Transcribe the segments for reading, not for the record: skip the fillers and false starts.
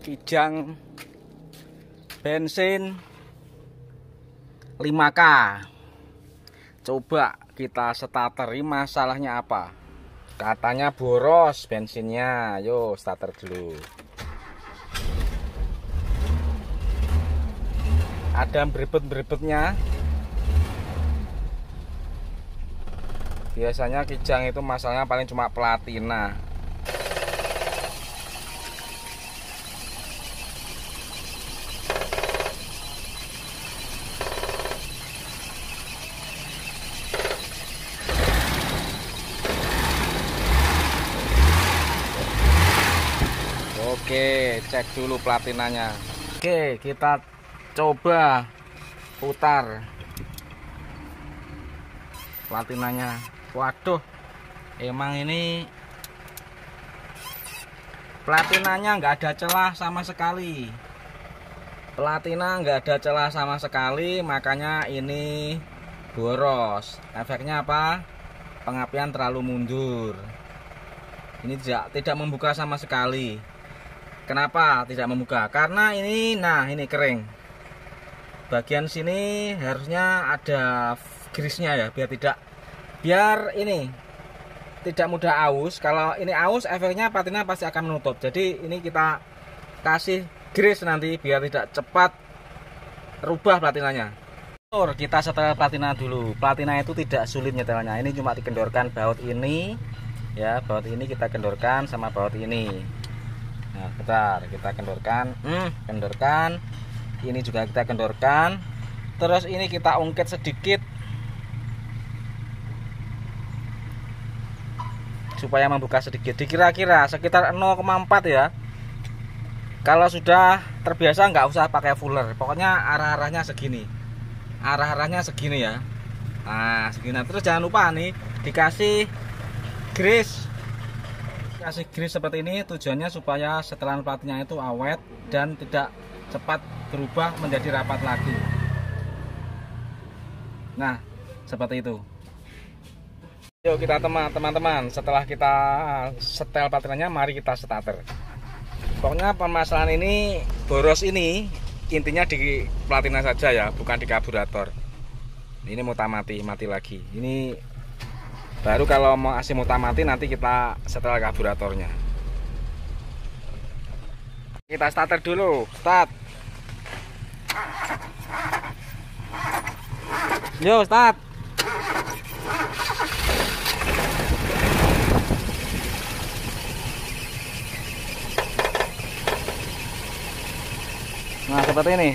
kijang bensin 5K. Coba kita starter, masalahnya apa? Katanya boros bensinnya. Yo starter dulu. Ada berebet-berebetnya. Biasanya kijang itu masalahnya paling cuma platina. Oke, cek dulu platinanya. Oke, kita coba putar platinanya. Waduh, emang ini platinanya nggak ada celah sama sekali. Platina nggak ada celah sama sekali, makanya ini boros. Efeknya apa? Pengapian terlalu mundur. Ini tidak membuka sama sekali. Kenapa tidak membuka? Karena ini, nah ini kering. Bagian sini harusnya ada grease-nya ya, biar ini tidak mudah aus. Kalau ini aus, efeknya platina pasti akan menutup. Jadi ini kita kasih grease nanti biar tidak cepat rubah platinanya. Kita setel platina dulu. Platina itu tidak sulit nyetelnya. Ini cuma dikendorkan baut ini, ya baut ini kita kendorkan sama baut ini. Nah, bentar, kita kendorkan, kendorkan. Ini juga kita kendorkan. Terus ini kita ungkit sedikit supaya membuka sedikit. Dikira-kira sekitar 0,4 ya. Kalau sudah terbiasa nggak usah pakai fuller. Pokoknya arah-arahnya segini. Arah-arahnya segini ya. Nah, segini. Terus jangan lupa nih dikasih grease. Kasih grease seperti ini tujuannya supaya setelan platnya itu awet dan tidak cepat berubah menjadi rapat lagi. Nah, seperti itu. Yuk kita teman-teman, setelah kita setel platinanya, mari kita starter. Pokoknya permasalahan ini, boros ini intinya di platina saja ya, bukan di karburator. Ini mati lagi. Ini baru kalau mau AC muta mati nanti kita setel karburatornya. Kita starter dulu, start. Yo start. Nah seperti ini.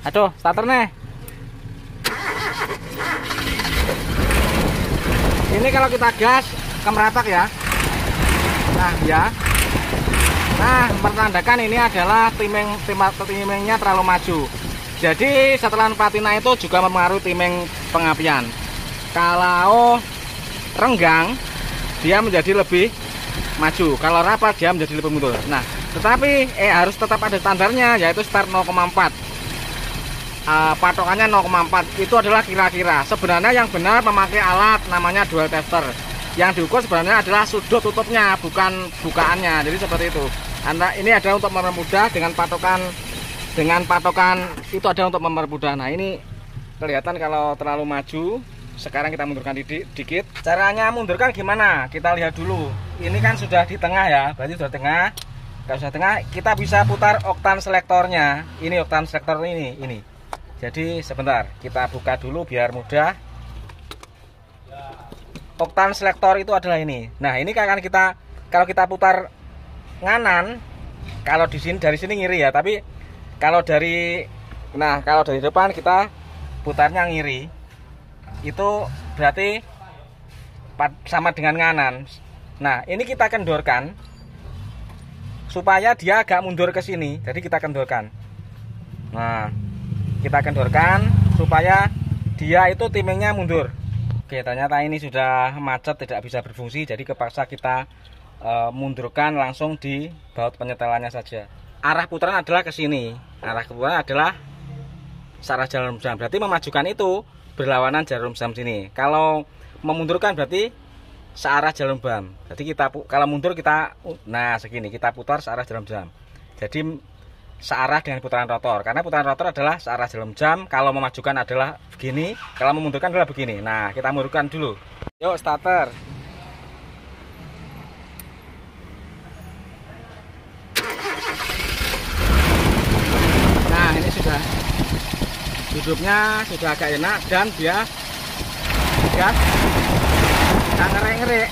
Aduh starter nih. Ini kalau kita gas kemeratak ya. Nah ya. Nah pertandakan ini adalah timingnya terlalu maju. Jadi setelan platina itu juga mempengaruhi timing pengapian. Kalau renggang dia menjadi lebih maju. Kalau rapat dia menjadi lebih mundur. Nah tetapi harus tetap ada standarnya, yaitu start 0,4. Patokannya 0,4 itu adalah kira-kira. Sebenarnya yang benar memakai alat namanya dual tester. Yang diukur sebenarnya adalah sudut tutupnya, bukan bukaannya. Jadi seperti itu. Ini adalah untuk mempermudah dengan patokan itu adalah untuk mempermudah. Nah ini kelihatan kalau terlalu maju. Sekarang kita mundurkan dikit. Caranya mundurkan gimana? Kita lihat dulu. Ini kan sudah di tengah ya, berarti sudah tengah. Kalau sudah tengah, kita bisa putar oktan selektornya. Ini oktan selektor ini. Jadi sebentar, kita buka dulu biar mudah. Oktan selektor itu adalah ini. Nah, ini akan kita kalau kita putar nganan, kalau di sini dari sini ngiri ya, tapi kalau dari depan kita putarnya ngiri. Itu berarti sama dengan nganan. Nah, ini kita kendorkan supaya dia agak mundur ke sini. Jadi kita kendorkan. Nah, kita kendorkan supaya dia itu timingnya mundur. Oke, ternyata ini sudah macet, tidak bisa berfungsi. Jadi kepaksa kita mundurkan langsung di baut penyetelannya saja. Arah putaran adalah ke sini. Arah putaran adalah searah jarum jam. Berarti memajukan itu berlawanan jarum jam sini. Kalau memundurkan berarti searah jarum jam. Jadi kita kalau mundur kita segini kita putar searah jarum jam. Jadi searah dengan putaran rotor, karena putaran rotor adalah searah jarum jam. Kalau memajukan adalah begini, kalau memundurkan adalah begini. Nah, kita mundurkan dulu. Yuk, starter. Nah, ini sudah hidupnya sudah agak enak dan dia gas nggak ngerek-ngerek.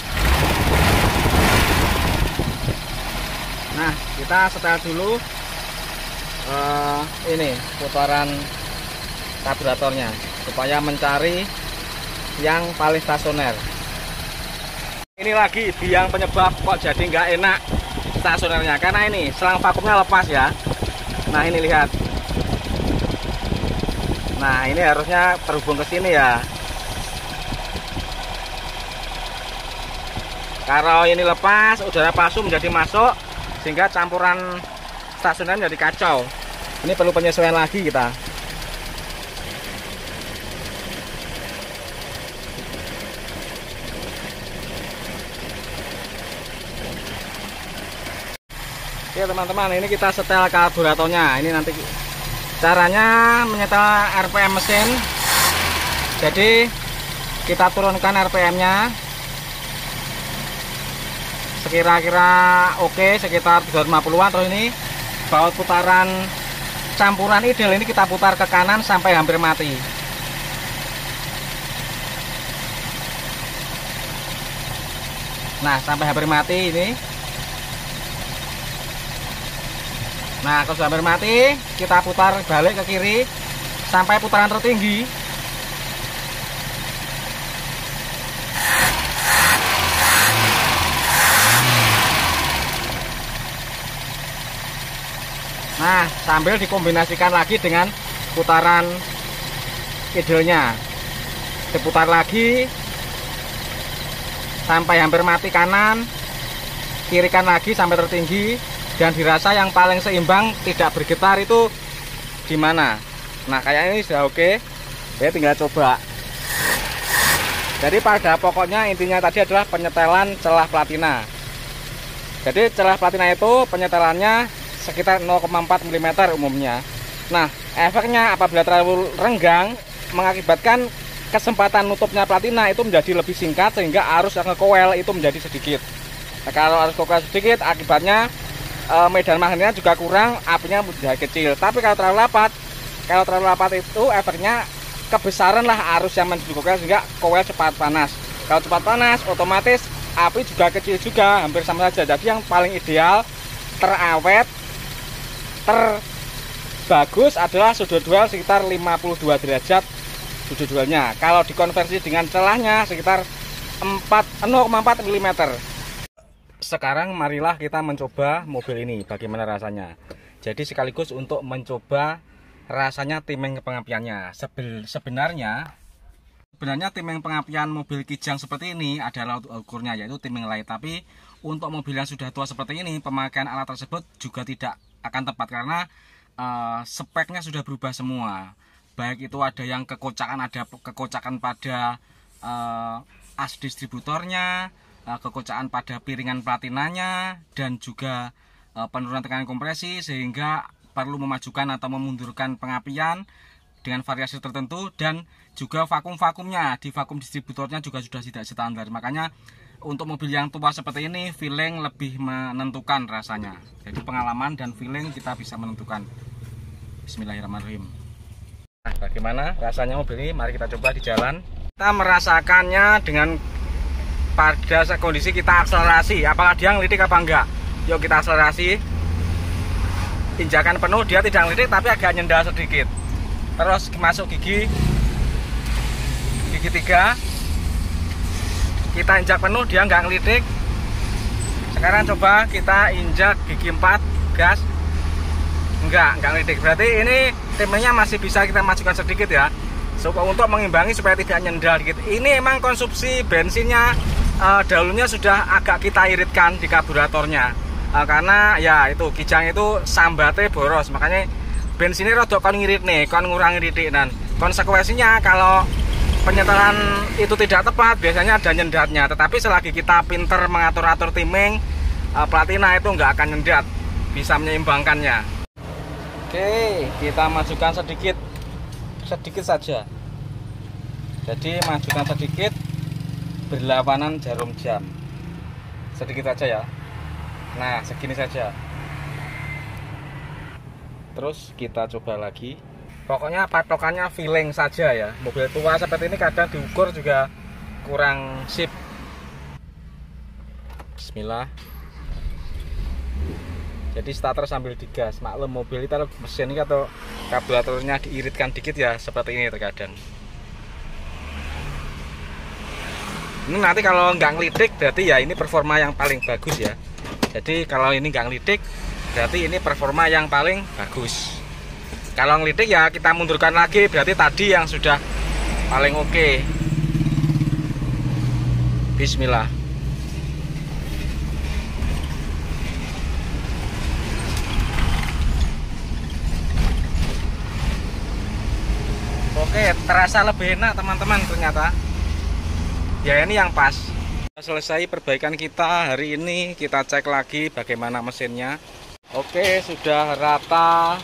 Nah, kita setel dulu ini putaran karburatornya supaya mencari yang paling stasioner. Ini lagi biang penyebab kok jadi nggak enak stasionernya, karena ini selang vakumnya lepas ya. Nah, ini lihat. Nah, ini harusnya terhubung ke sini ya. Kalau ini lepas, udara palsu menjadi masuk sehingga campuran stasioner menjadi kacau. Ini perlu penyesuaian lagi kita. Oke teman-teman, ini kita setel karburatornya. Ini nanti caranya menyetel RPM mesin. Jadi kita turunkan RPM-nya sekira-kira oke, sekitar 250-an. Terus ini baut putaran campuran idel ini kita putar ke kanan sampai hampir mati. Nah, sampai hampir mati ini. Nah, kalau sudah hampir mati, kita putar balik ke kiri sampai putaran tertinggi. Nah, sambil dikombinasikan lagi dengan putaran idelnya. Diputar lagi sampai hampir mati kanan, kirikan lagi sampai tertinggi. Dan dirasa yang paling seimbang tidak bergetar itu di mana? Nah, kayak ini sudah oke. Ya, tinggal coba. Jadi pada pokoknya intinya tadi adalah penyetelan celah platina. Jadi celah platina itu penyetelannya sekitar 0,4 mm umumnya. Nah, efeknya apabila terlalu renggang mengakibatkan kesempatan nutupnya platina itu menjadi lebih singkat sehingga arus yang ngekoel itu menjadi sedikit. Nah, kalau arus koel sedikit akibatnya medan magnetnya juga kurang, apinya mudah kecil. Tapi kalau terlalu lapat itu efeknya kebesaran lah arus yang menuju koel sehingga koel cepat panas. Kalau cepat panas otomatis api juga kecil juga, hampir sama saja. Jadi yang paling ideal, terawet, terbagus adalah sudut dual sekitar 52 derajat sudut dualnya. Kalau dikonversi dengan celahnya sekitar 0,4 mm. Sekarang marilah kita mencoba mobil ini bagaimana rasanya. Jadi sekaligus untuk mencoba rasanya timeng pengapiannya. Sebenarnya timeng pengapian mobil Kijang seperti ini adalah ukurnya yaitu timeng light. Tapi untuk mobil yang sudah tua seperti ini pemakaian alat tersebut juga tidak akan tepat karena speknya sudah berubah semua. Baik itu ada yang kekocakan pada as distributornya, kekocakan pada piringan platinanya, dan juga penurunan tekanan kompresi sehingga perlu memajukan atau memundurkan pengapian dengan variasi tertentu. Dan juga vakumnya di vakum distributornya juga sudah tidak standar. Makanya untuk mobil yang tua seperti ini feeling lebih menentukan rasanya. Jadi pengalaman dan feeling kita bisa menentukan. Bismillahirrahmanirrahim. Nah, bagaimana rasanya mobil ini? Mari kita coba di jalan. Kita merasakannya dengan pada kondisi kita akselerasi, apakah dia ngelidik apa enggak. Yuk kita akselerasi. Injakan penuh dia tidak ngelidik tapi agak nyendal sedikit. Terus masuk gigi 3, kita injak penuh dia nggak ngelidik. Sekarang coba kita injak gigi 4 gas, nggak ngelidik. Berarti ini timenya masih bisa kita majukan sedikit ya, untuk mengimbangi supaya tidak nyendal dikit. Ini emang konsumsi bensinnya dahulunya sudah agak kita iritkan di karburatornya, karena ya itu Kijang itu sambate boros, makanya bensinnya rodok kon ngirit nih, kon ngurangi titik. Dan konsekuensinya kalau penyetelan itu tidak tepat biasanya ada nyendatnya. Tetapi selagi kita pinter mengatur-atur timing, platina itu nggak akan nyendat, bisa menyeimbangkannya. Oke, kita majukan sedikit saja. Jadi majukan sedikit berlawanan jarum jam, sedikit saja ya. Nah, segini saja. Terus kita coba lagi. Pokoknya patokannya feeling saja ya. Mobil tua seperti ini kadang diukur juga kurang sip. Bismillah. Jadi starter sambil digas. Maklum mobil itu mesin ini atau karburatornya diiritkan dikit ya, seperti ini terkadang. Ini nanti kalau nggak ngelidik berarti ya ini performa yang paling bagus ya. Jadi kalau ini nggak ngelidik berarti ini performa yang paling bagus. Kalau ngelidik ya kita mundurkan lagi, berarti tadi yang sudah paling oke. Bismillah. Oke, terasa lebih enak teman-teman ternyata. Ya ini yang pas. Selesai perbaikan kita hari ini, kita cek lagi bagaimana mesinnya. Oke, sudah rata.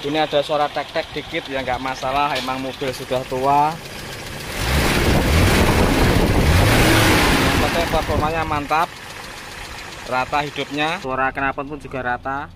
Ini ada suara tek-tek dikit ya, nggak masalah, emang mobil sudah tua. Yang penting performanya mantap, rata hidupnya, suara knalpot pun juga rata.